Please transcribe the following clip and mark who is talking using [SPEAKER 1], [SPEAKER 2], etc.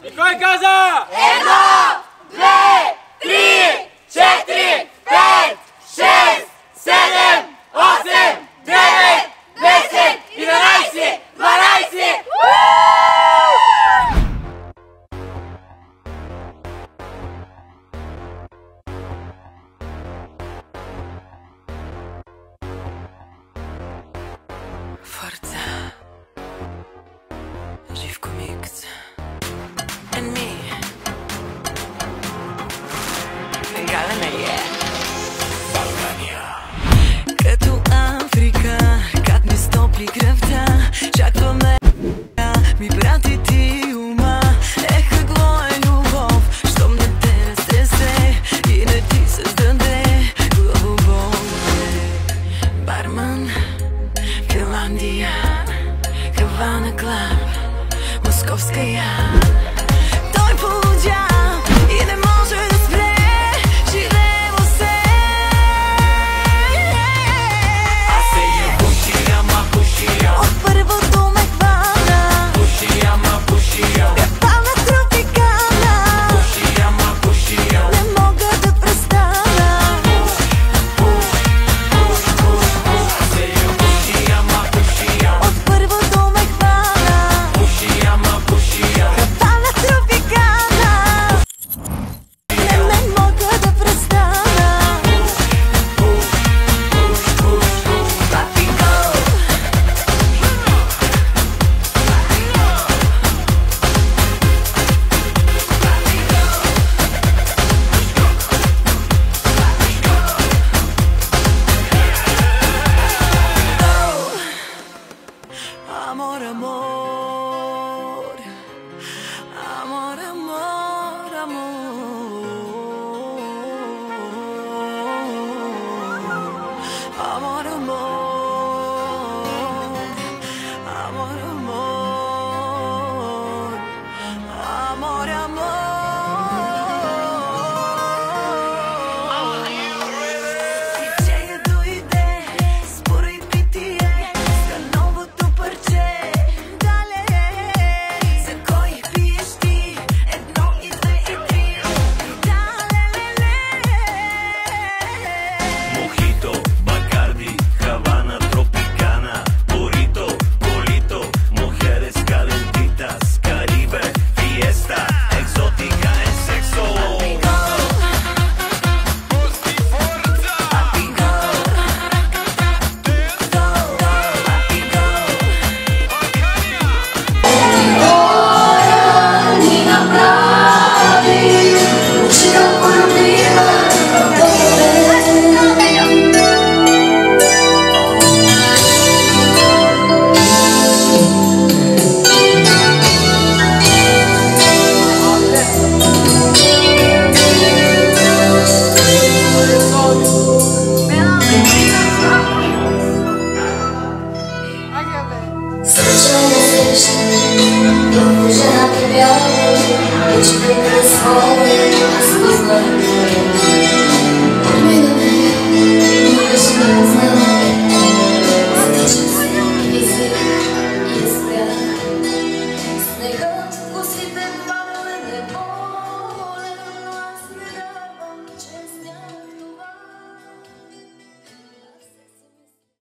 [SPEAKER 1] И кой каза?
[SPEAKER 2] 1, 2, 3, 4, 5, 6, 7, 8, 9, 10, 11, 12!
[SPEAKER 3] Forza, Живко Микс and me, Галена България. Като Африка, как ми стопли кръвта, чакваме ми прати ти ума. Какво е любов, щом не те разтресе и не ти създаде главоболие. Барман, Финландия, Хавана Клаб, Московская. Той полудя и не може да спре, живеемо се.
[SPEAKER 4] Аз се я пуши, ама пуши я.
[SPEAKER 3] От първото ме хвана,
[SPEAKER 4] Пуши, ама пуши я.
[SPEAKER 3] пана тропикана,
[SPEAKER 4] Пуши, ама пуши я.
[SPEAKER 3] не мога да престана.
[SPEAKER 4] Аз се я пуши, ама пуши я.
[SPEAKER 3] От първото ме хвана,
[SPEAKER 4] Пуши, ама пуши я.
[SPEAKER 3] пана тропикана, не мога да престана. Papi go. Amor, amor, amor, amor, amor, amor, amor, amor, amor, amor. Диджея дойде, спорай битие, за новото парче. Дале, за кой пиеш ти? 1 и 2 и 3. Дале,
[SPEAKER 4] Мохито, Бакарди, Хавана, Тропикана, Бурито, Колито, Mujeres calentitas, Caribe, fiesta, exótica en sexo.
[SPEAKER 5] Żena ty biała, choć piękne słowy, a smutne.